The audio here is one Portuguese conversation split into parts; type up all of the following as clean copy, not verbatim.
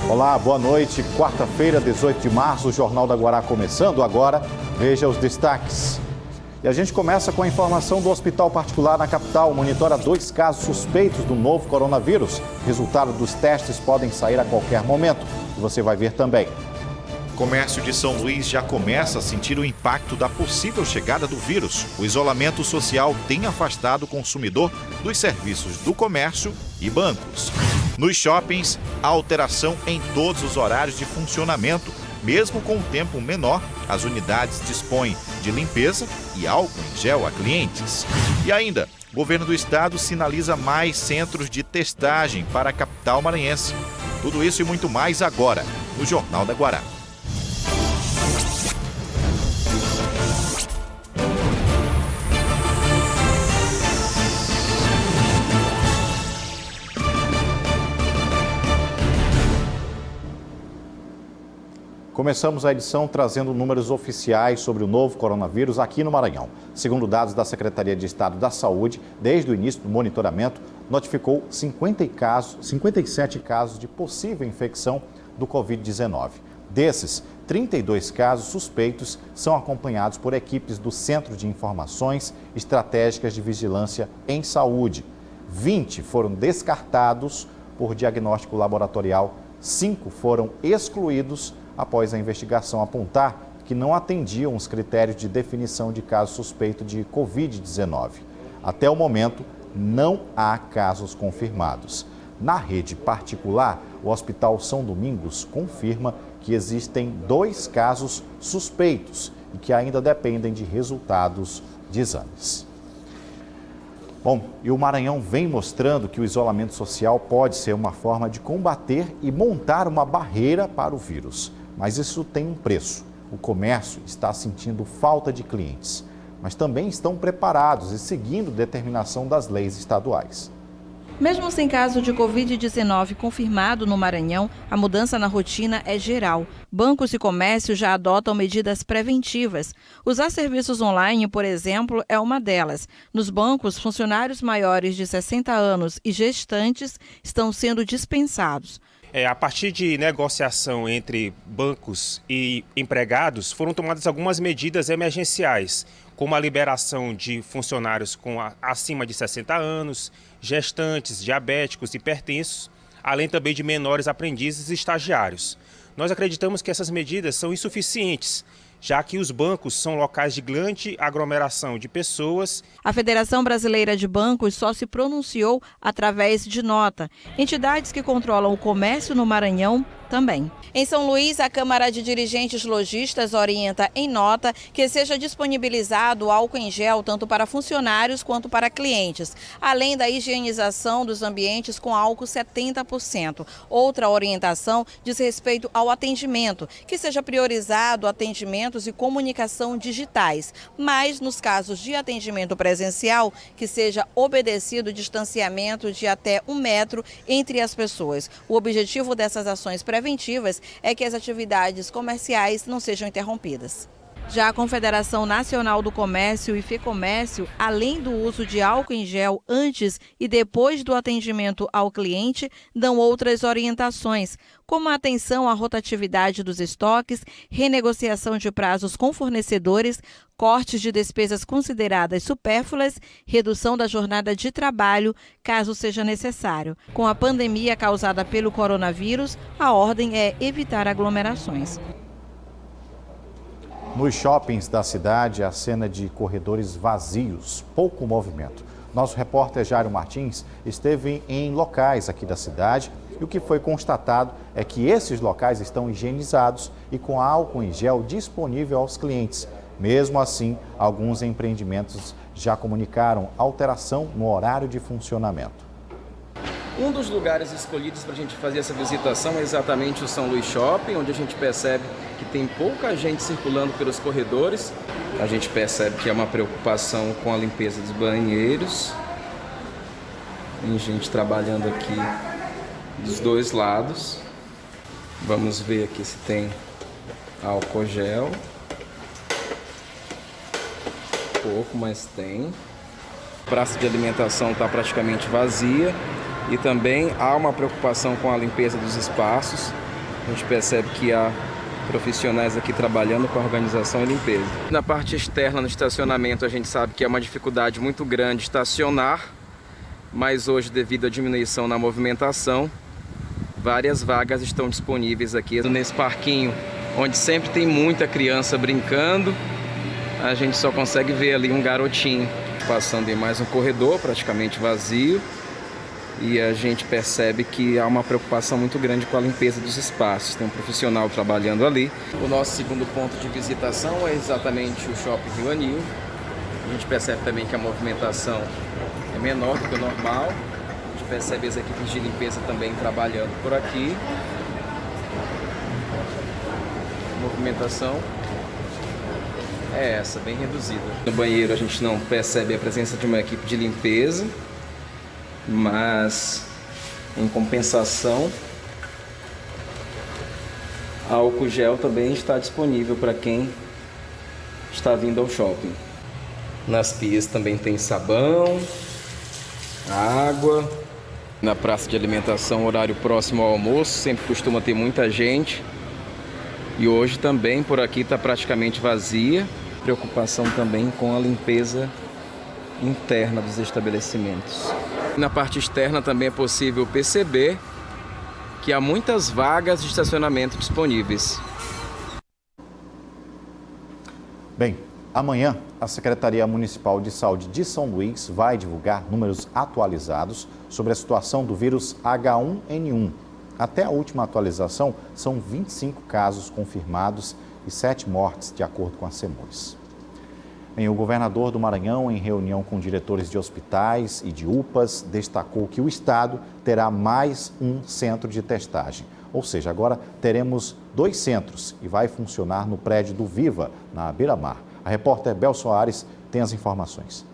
Olá, boa noite. Quarta-feira, 18 de março, o Jornal da Guará começando agora. Veja os destaques. E a gente começa com a informação do hospital particular na capital. Monitora 2 casos suspeitos do novo coronavírus. Resultado dos testes podem sair a qualquer momento. E você vai ver também. O comércio de São Luís já começa a sentir o impacto da possível chegada do vírus. O isolamento social tem afastado o consumidor dos serviços do comércio e bancos. Nos shoppings, há alteração em todos os horários de funcionamento. Mesmo com um tempo menor, as unidades dispõem de limpeza e álcool em gel a clientes. E ainda, o governo do estado sinaliza mais centros de testagem para a capital maranhense. Tudo isso e muito mais agora, no Jornal da Guará. Começamos a edição trazendo números oficiais sobre o novo coronavírus aqui no Maranhão. Segundo dados da Secretaria de Estado da Saúde, desde o início do monitoramento, notificou 57 casos de possível infecção do Covid-19. Desses, 32 casos suspeitos são acompanhados por equipes do Centro de Informações Estratégicas de Vigilância em Saúde. 20 foram descartados por diagnóstico laboratorial, 5 foram excluídos após a investigação apontar que não atendiam os critérios de definição de caso suspeito de Covid-19. Até o momento, não há casos confirmados. Na rede particular, o Hospital São Domingos confirma que existem 2 casos suspeitos e que ainda dependem de resultados de exames. Bom, e o Maranhão vem mostrando que o isolamento social pode ser uma forma de combater e montar uma barreira para o vírus. Mas isso tem um preço. O comércio está sentindo falta de clientes, mas também estão preparados e seguindo determinação das leis estaduais. Mesmo sem caso de Covid-19 confirmado no Maranhão, a mudança na rotina é geral. Bancos e comércios já adotam medidas preventivas. Usar serviços online, por exemplo, é uma delas. Nos bancos, funcionários maiores de 60 anos e gestantes estão sendo dispensados. A partir de negociação entre bancos e empregados, foram tomadas algumas medidas emergenciais, como a liberação de funcionários acima de 60 anos, gestantes, diabéticos, hipertensos, além também de menores aprendizes e estagiários. Nós acreditamos que essas medidas são insuficientes, já que os bancos são locais de grande aglomeração de pessoas. A Federação Brasileira de Bancos só se pronunciou através de nota. Entidades que controlam o comércio no Maranhão também. Em São Luís, a Câmara de Dirigentes Lojistas orienta em nota que seja disponibilizado álcool em gel tanto para funcionários quanto para clientes, além da higienização dos ambientes com álcool 70%. Outra orientação diz respeito ao atendimento, que seja priorizado atendimentos e comunicação digitais, mas nos casos de atendimento presencial, que seja obedecido o distanciamento de até 1 metro entre as pessoas. O objetivo dessas ações preventivas é que as atividades comerciais não sejam interrompidas. Já a Confederação Nacional do Comércio e Fecomércio, além do uso de álcool em gel antes e depois do atendimento ao cliente, dão outras orientações, como a atenção à rotatividade dos estoques, renegociação de prazos com fornecedores, cortes de despesas consideradas supérfluas, redução da jornada de trabalho, caso seja necessário. Com a pandemia causada pelo coronavírus, a ordem é evitar aglomerações. Nos shoppings da cidade, a cena de corredores vazios, pouco movimento. Nosso repórter Jairo Martins esteve em locais aqui da cidade e o que foi constatado é que esses locais estão higienizados e com álcool em gel disponível aos clientes. Mesmo assim, alguns empreendimentos já comunicaram alteração no horário de funcionamento. Um dos lugares escolhidos para a gente fazer essa visitação é exatamente o São Luís Shopping, onde a gente percebe que tem pouca gente circulando pelos corredores. A gente percebe que há uma preocupação com a limpeza dos banheiros. Tem gente trabalhando aqui dos dois lados. Vamos ver aqui se tem álcool gel. Pouco, mas tem. A praça de alimentação está praticamente vazia. E também há uma preocupação com a limpeza dos espaços. A gente percebe que há profissionais aqui trabalhando com a organização e limpeza. Na parte externa, no estacionamento, a gente sabe que é uma dificuldade muito grande estacionar, mas hoje, devido à diminuição na movimentação, várias vagas estão disponíveis aqui nesse parquinho, onde sempre tem muita criança brincando. A gente só consegue ver ali um garotinho passando em mais um corredor praticamente vazio. E a gente percebe que há uma preocupação muito grande com a limpeza dos espaços. Tem um profissional trabalhando ali. O nosso segundo ponto de visitação é exatamente o Shopping Rio Anil. A gente percebe também que a movimentação é menor do que o normal. A gente percebe as equipes de limpeza também trabalhando por aqui. A movimentação é essa, bem reduzida. No banheiro a gente não percebe a presença de uma equipe de limpeza, mas em compensação, álcool gel também está disponível para quem está vindo ao shopping. Nas pias também tem sabão, água. Na praça de alimentação, horário próximo ao almoço, sempre costuma ter muita gente. E hoje também por aqui está praticamente vazia. Preocupação também com a limpeza interna dos estabelecimentos. Na parte externa também é possível perceber que há muitas vagas de estacionamento disponíveis. Bem, amanhã a Secretaria Municipal de Saúde de São Luís vai divulgar números atualizados sobre a situação do vírus H1N1. Até a última atualização, são 25 casos confirmados e 7 mortes, de acordo com a SEMURS. O governador do Maranhão, em reunião com diretores de hospitais e de UPAs, destacou que o estado terá mais um centro de testagem. Ou seja, agora teremos 2 centros e vai funcionar no prédio do Viva, na Beira-Mar. A repórter Bel Soares tem as informações.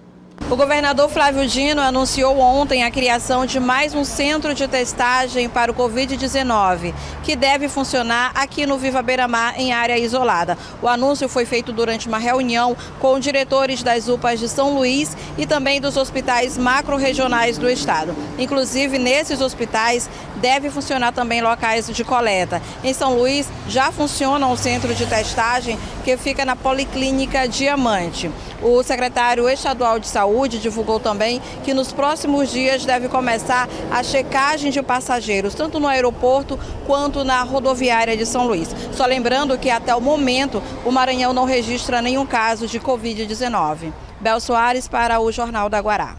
O governador Flávio Dino anunciou ontem a criação de mais um centro de testagem para o Covid-19, que deve funcionar aqui no Viva Beira-Mar, em área isolada. O anúncio foi feito durante uma reunião com diretores das UPAs de São Luís e também dos hospitais macro-regionais do estado. Inclusive, nesses hospitais, deve funcionar também locais de coleta. Em São Luís, já funciona um centro de testagem que fica na Policlínica Diamante. O secretário estadual de Saúde divulgou também que nos próximos dias deve começar a checagem de passageiros, tanto no aeroporto quanto na rodoviária de São Luís. Só lembrando que até o momento o Maranhão não registra nenhum caso de Covid-19. Bel Soares para o Jornal da Guará.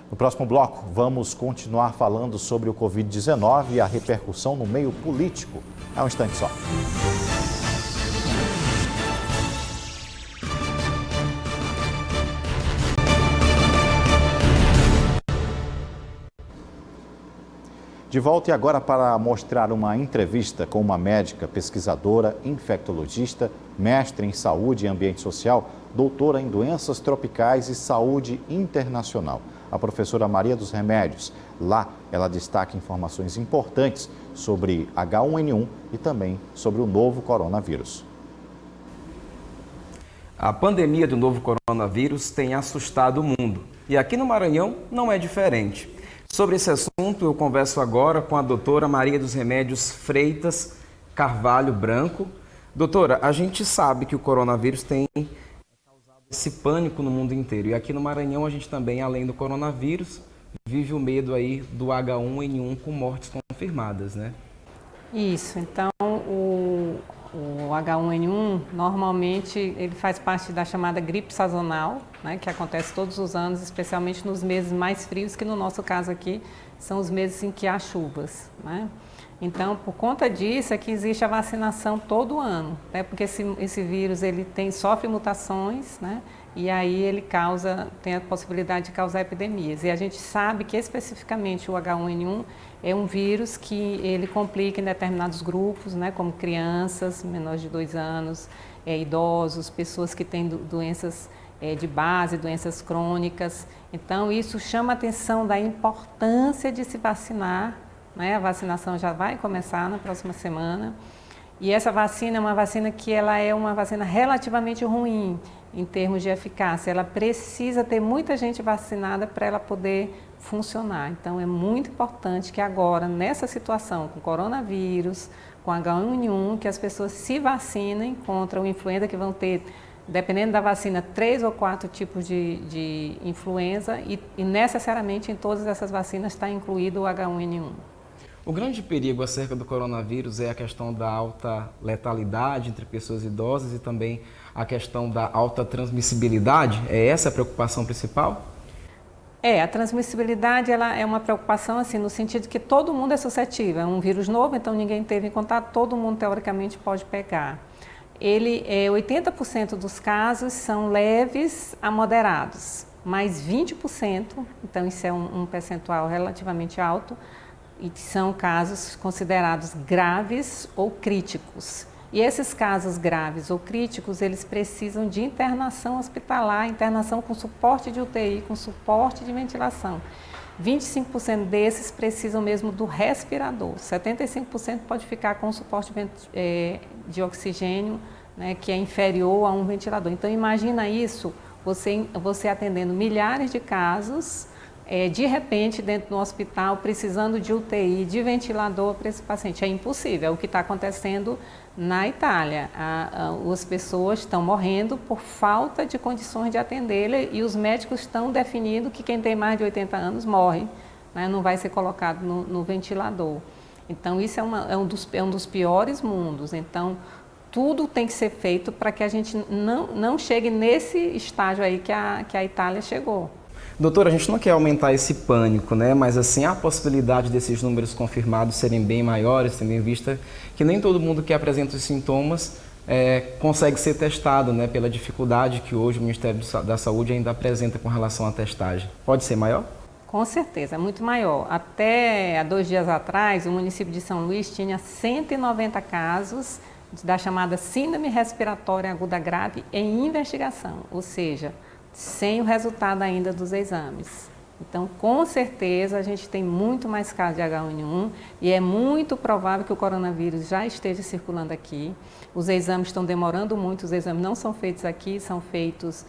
No próximo bloco, vamos continuar falando sobre o Covid-19 e a repercussão no meio político. É um instante só. De volta e agora para mostrar uma entrevista com uma médica, pesquisadora, infectologista, mestre em saúde e ambiente social, doutora em doenças tropicais e saúde internacional, a professora Maria dos Remédios. Lá ela destaca informações importantes sobre H1N1 e também sobre o novo coronavírus. A pandemia do novo coronavírus tem assustado o mundo e aqui no Maranhão não é diferente. Sobre esse assunto, eu converso agora com a doutora Maria dos Remédios Freitas Carvalho Branco. Doutora, a gente sabe que o coronavírus tem causado esse pânico no mundo inteiro. E aqui no Maranhão, a gente também, além do coronavírus, vive o medo aí do H1N1 com mortes confirmadas, né? Isso, então o H1N1 normalmente ele faz parte da chamada gripe sazonal, né, que acontece todos os anos, especialmente nos meses mais frios, que no nosso caso aqui são os meses em que há chuvas, né? Então, por conta disso é que existe a vacinação todo ano, né, porque esse vírus ele sofre mutações, né, e aí ele tem a possibilidade de causar epidemias. E a gente sabe que especificamente o H1N1 é um vírus que ele complica em determinados grupos, né, como crianças, menores de 2 anos, idosos, pessoas que têm doenças de base, doenças crônicas. Então, isso chama a atenção da importância de se vacinar, né? A vacinação já vai começar na próxima semana. E essa vacina é uma vacina que ela é uma vacina relativamente ruim em termos de eficácia. Ela precisa ter muita gente vacinada para ela poder funcionar. Então é muito importante que agora, nessa situação com coronavírus, com H1N1, que as pessoas se vacinem contra o influenza, que vão ter, dependendo da vacina, 3 ou 4 tipos de influenza e necessariamente em todas essas vacinas está incluído o H1N1. O grande perigo acerca do coronavírus é a questão da alta letalidade entre pessoas idosas e também a questão da alta transmissibilidade. É essa a preocupação principal? A transmissibilidade ela é uma preocupação assim, no sentido que todo mundo é suscetível. É um vírus novo, então ninguém teve em contato, todo mundo teoricamente pode pegar. 80% dos casos são leves a moderados, mais 20%, então isso é um percentual relativamente alto, e são casos considerados graves ou críticos. E esses casos graves ou críticos, eles precisam de internação hospitalar, internação com suporte de UTI, com suporte de ventilação. 25% desses precisam mesmo do respirador, 75% pode ficar com suporte de oxigênio, né, que é inferior a um ventilador. Então imagina isso, você atendendo milhares de casos, de repente dentro do hospital, precisando de UTI, de ventilador para esse paciente. É impossível, é o que está acontecendo na Itália. As pessoas estão morrendo por falta de condições de atendê-la e os médicos estão definindo que quem tem mais de 80 anos morre, né, não vai ser colocado no ventilador. Então isso é um dos piores mundos. Então tudo tem que ser feito para que a gente não chegue nesse estágio aí que a Itália chegou. Doutora, a gente não quer aumentar esse pânico, né? Mas assim, há a possibilidade desses números confirmados serem bem maiores, tendo em vista que nem todo mundo que apresenta os sintomas consegue ser testado, né? Pela dificuldade que hoje o Ministério da Saúde ainda apresenta com relação à testagem. Pode ser maior? Com certeza, é muito maior. Até há 2 dias atrás, o município de São Luís tinha 190 casos da chamada síndrome respiratória aguda grave em investigação, ou seja, sem o resultado ainda dos exames. Então, com certeza, a gente tem muito mais casos de H1N1 e é muito provável que o coronavírus já esteja circulando aqui. Os exames estão demorando muito, os exames não são feitos aqui, são feitos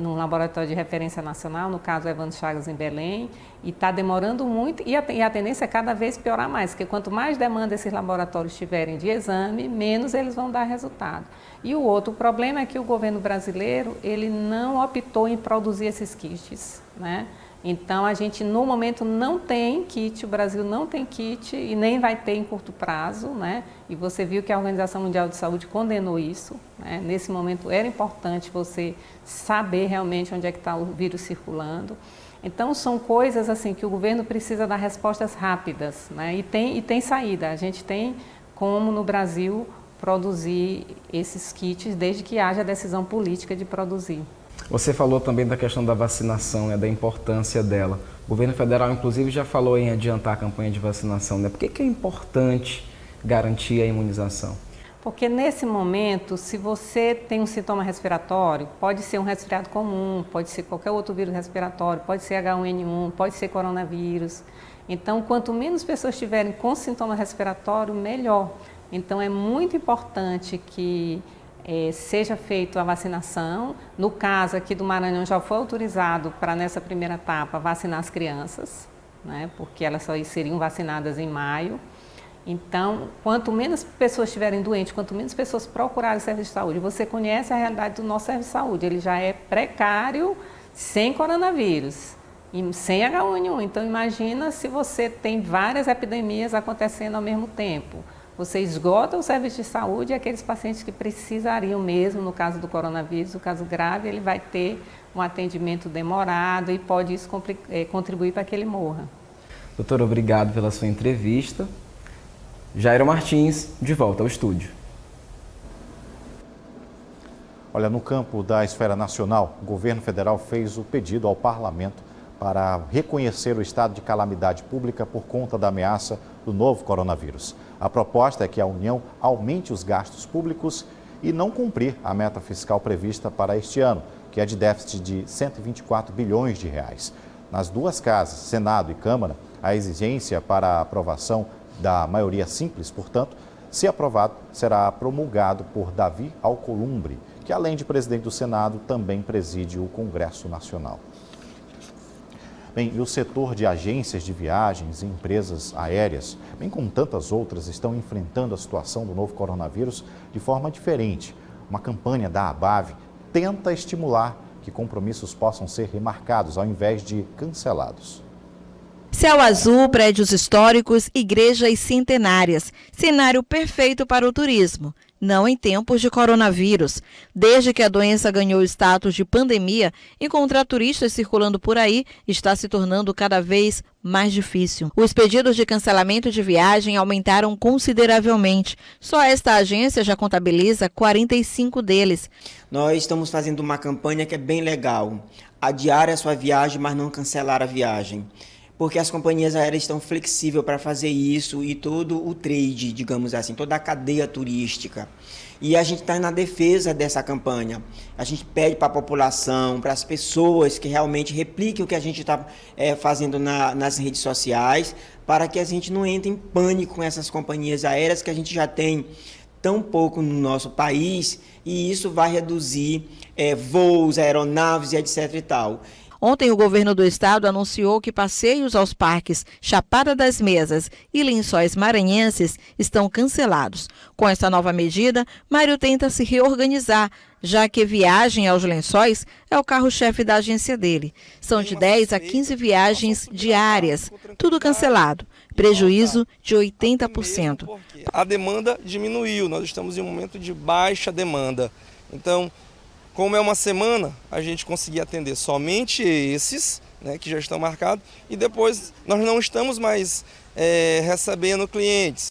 num laboratório de referência nacional, no caso Evandro Chagas em Belém, e está demorando muito e a tendência é cada vez piorar mais, porque quanto mais demanda esses laboratórios tiverem de exame, menos eles vão dar resultado. E o outro problema é que o governo brasileiro, ele não optou em produzir esses kits, né? Então, a gente, no momento, não tem kit, o Brasil não tem kit e nem vai ter em curto prazo, né? E você viu que a Organização Mundial de Saúde condenou isso, né? Nesse momento, era importante você saber realmente onde é que está o vírus circulando. Então, são coisas assim que o governo precisa dar respostas rápidas, né? E tem saída. A gente tem como, no Brasil, produzir esses kits desde que haja decisão política de produzir. Você falou também da questão da vacinação, da importância dela. O governo federal, inclusive, já falou em adiantar a campanha de vacinação, né? Por que é importante garantir a imunização? Porque nesse momento, se você tem um sintoma respiratório, pode ser um resfriado comum, pode ser qualquer outro vírus respiratório, pode ser H1N1, pode ser coronavírus. Então, quanto menos pessoas estiverem com sintoma respiratório, melhor. Então, é muito importante que seja feita a vacinação. No caso aqui do Maranhão, já foi autorizado para, nessa primeira etapa, vacinar as crianças, né, porque elas só seriam vacinadas em maio. Então, quanto menos pessoas estiverem doentes, quanto menos pessoas procurarem o serviço de saúde, você conhece a realidade do nosso serviço de saúde, ele já é precário, sem coronavírus, e sem H1N1. Então, imagina se você tem várias epidemias acontecendo ao mesmo tempo. Você esgota o serviço de saúde e aqueles pacientes que precisariam mesmo, no caso do coronavírus, o caso grave, ele vai ter um atendimento demorado e pode isso contribuir para que ele morra. Doutora, obrigado pela sua entrevista. Jairo Martins, de volta ao estúdio. Olha, no campo da esfera nacional, o governo federal fez o pedido ao parlamento para reconhecer o estado de calamidade pública por conta da ameaça do novo coronavírus. A proposta é que a União aumente os gastos públicos e não cumprir a meta fiscal prevista para este ano, que é de déficit de 124 bilhões de reais. Nas duas casas, Senado e Câmara, a exigência para a aprovação da maioria simples, portanto, Se aprovado, será promulgado por Davi Alcolumbre, que além de presidente do Senado, também preside o Congresso Nacional. Bem, e o setor de agências de viagens e empresas aéreas, bem como tantas outras, estão enfrentando a situação do novo coronavírus de forma diferente. Uma campanha da ABAV tenta estimular que compromissos possam ser remarcados ao invés de cancelados. Céu azul, prédios históricos, igrejas centenárias. Cenário perfeito para o turismo. Não em tempos de coronavírus. Desde que a doença ganhou o status de pandemia, encontrar turistas circulando por aí está se tornando cada vez mais difícil. Os pedidos de cancelamento de viagem aumentaram consideravelmente. Só esta agência já contabiliza 45 deles. Nós estamos fazendo uma campanha que é bem legal. Adiar a sua viagem, mas não cancelar a viagem. Porque as companhias aéreas estão flexíveis para fazer isso e todo o trade, digamos assim, toda a cadeia turística. E a gente está na defesa dessa campanha. A gente pede para a população, para as pessoas que realmente repliquem o que a gente está fazendo nas redes sociais, para que a gente não entre em pânico com essas companhias aéreas que a gente já tem tão pouco no nosso país, e isso vai reduzir voos, aeronaves e etc. e tal. Ontem, o governo do estado anunciou que passeios aos parques Chapada das Mesas e Lençóis Maranhenses estão cancelados. Com essa nova medida, Mário tenta se reorganizar, já que viagem aos Lençóis é o carro-chefe da agência dele. São de 10 a 15 viagens diárias, tudo cancelado, prejuízo de 80%. A demanda diminuiu, nós estamos em um momento de baixa demanda. Então, como é uma semana, a gente conseguia atender somente esses, né, que já estão marcados, e depois nós não estamos mais recebendo clientes.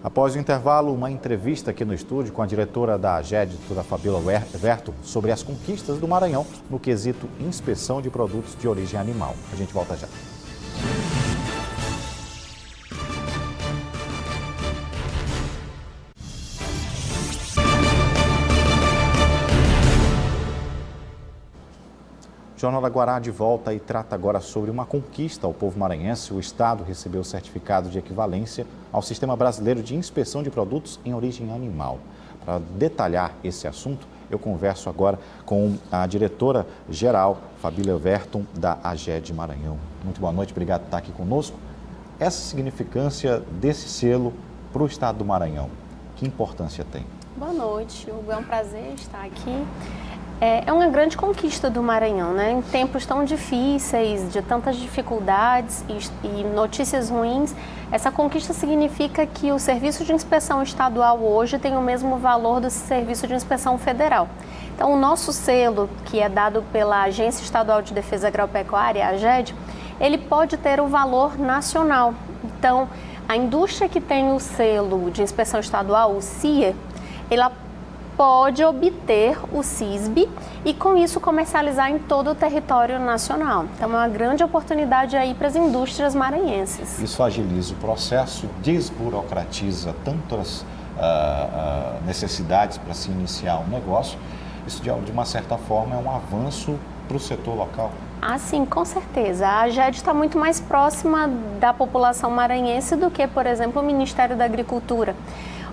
Após o intervalo, uma entrevista aqui no estúdio com a diretora da AGED, doutora Fabíola Verto, sobre as conquistas do Maranhão no quesito inspeção de produtos de origem animal. A gente volta já. O Jornal da Guará de volta e trata agora sobre uma conquista ao povo maranhense. O Estado recebeu o certificado de equivalência ao Sistema Brasileiro de Inspeção de Produtos em Origem Animal. Para detalhar esse assunto, eu converso agora com a diretora-geral, Fabíola Verto, da AGED Maranhão. Muito boa noite, obrigado por estar aqui conosco. Essa significância desse selo para o Estado do Maranhão, que importância tem? Boa noite, Hugo. É um prazer estar aqui. É uma grande conquista do Maranhão, né? Em tempos tão difíceis, de tantas dificuldades e notícias ruins, essa conquista significa que o Serviço de Inspeção Estadual hoje tem o mesmo valor do Serviço de Inspeção Federal. Então, o nosso selo, que é dado pela Agência Estadual de Defesa Agropecuária, a AGED, ele pode ter o valor nacional. Então, a indústria que tem o selo de inspeção estadual, o CIA, ela pode obter o CISB e com isso comercializar em todo o território nacional. Então é uma grande oportunidade aí para as indústrias maranhenses. Isso agiliza o processo, desburocratiza tantas necessidades para se iniciar um negócio. Isso de uma certa forma é um avanço para o setor local. Ah, sim, com certeza. A AGED está muito mais próxima da população maranhense do que, por exemplo, o Ministério da Agricultura.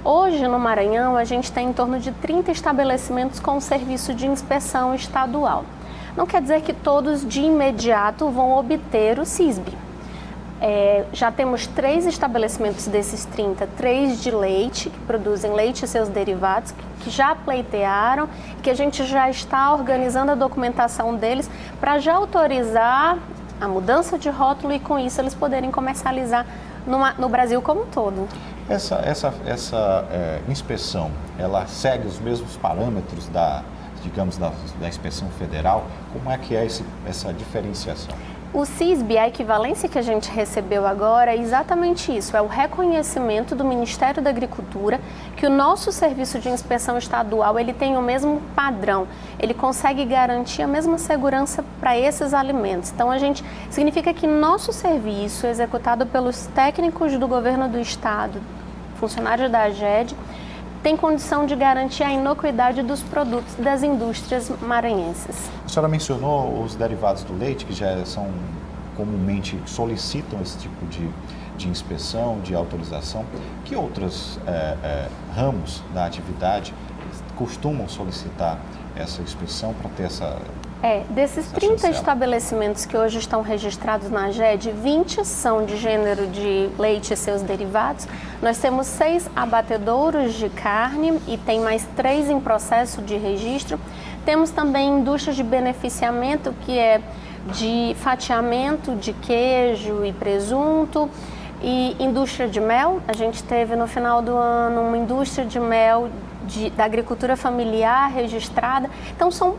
Hoje, no Maranhão, a gente tem em torno de 30 estabelecimentos com serviço de inspeção estadual. Não quer dizer que todos de imediato vão obter o CISB. Já temos 3 estabelecimentos desses 30, 3 de leite, que produzem leite e seus derivados, que já pleitearam, que a gente já está organizando a documentação deles para já autorizar a mudança de rótulo e com isso eles poderem comercializar no Brasil como um todo. Essa inspeção, ela segue os mesmos parâmetros da inspeção federal? Como é que é essa diferenciação? O CISB, a equivalência que a gente recebeu agora, é exatamente isso, é o reconhecimento do Ministério da Agricultura que o nosso serviço de inspeção estadual ele tem o mesmo padrão, ele consegue garantir a mesma segurança para esses alimentos. Então, significa que nosso serviço, executado pelos técnicos do governo do estado, funcionários da AGED, tem condição de garantir a inocuidade dos produtos das indústrias maranhenses. A senhora mencionou os derivados do leite, que já comumente solicitam esse tipo de inspeção, de autorização. Que outros ramos da atividade costumam solicitar essa inspeção para ter essa... Desses 30 estabelecimentos que hoje estão registrados na AGED, 20 são de gênero de leite e seus derivados. Nós temos 6 abatedouros de carne e tem mais 3 em processo de registro. Temos também indústrias de beneficiamento, que é de fatiamento de queijo e presunto, e indústria de mel. A gente teve no final do ano uma indústria de mel da agricultura familiar registrada. Então são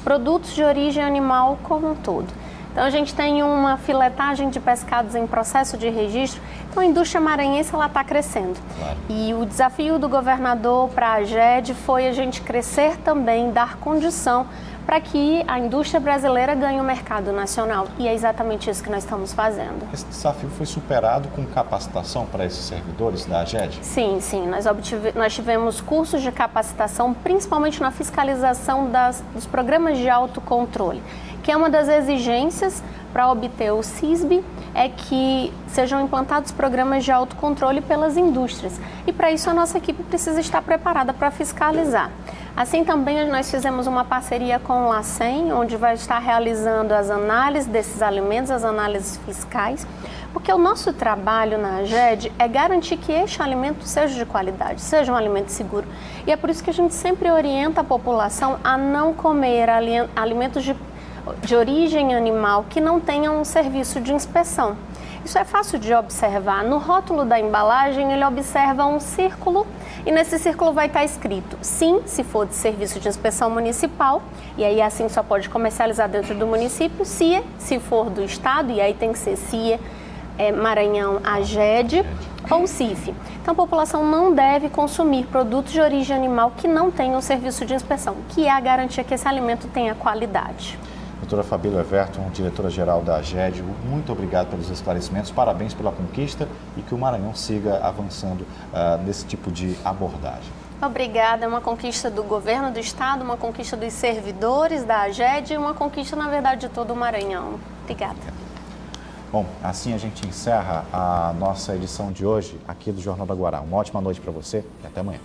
produtos de origem animal como um todo. Então a gente tem uma filetagem de pescados em processo de registro. Então a indústria maranhense está crescendo. Claro. E o desafio do governador para a AGED foi a gente crescer também, dar condição para que a indústria brasileira ganhe o mercado nacional. E é exatamente isso que nós estamos fazendo. Esse desafio foi superado com capacitação para esses servidores da AGED? Sim. Nós tivemos cursos de capacitação, principalmente na fiscalização dos programas de autocontrole, que é uma das exigências para obter o CISB, é que sejam implantados programas de autocontrole pelas indústrias. E para isso a nossa equipe precisa estar preparada para fiscalizar. Assim também nós fizemos uma parceria com o LACEN, onde vai estar realizando as análises desses alimentos, as análises fiscais, porque o nosso trabalho na AGED é garantir que este alimento seja de qualidade, seja um alimento seguro. E é por isso que a gente sempre orienta a população a não comer alimentos de origem animal que não tenham um serviço de inspeção. Isso é fácil de observar. No rótulo da embalagem, ele observa um círculo e nesse círculo vai estar escrito sim, se for de serviço de inspeção municipal, e aí assim só pode comercializar dentro do município, CIE, se for do estado, e aí tem que ser CIE, Maranhão, AGED ou CIF. Então a população não deve consumir produtos de origem animal que não tenham serviço de inspeção, que é a garantia que esse alimento tenha qualidade. Doutora Fabíola Everton, diretora-geral da AGED, muito obrigado pelos esclarecimentos, parabéns pela conquista e que o Maranhão siga avançando nesse tipo de abordagem. Obrigada, é uma conquista do governo do estado, uma conquista dos servidores da AGED e uma conquista, na verdade, de todo o Maranhão. Obrigada. Bom, assim a gente encerra a nossa edição de hoje aqui do Jornal da Guará. Uma ótima noite para você e até amanhã.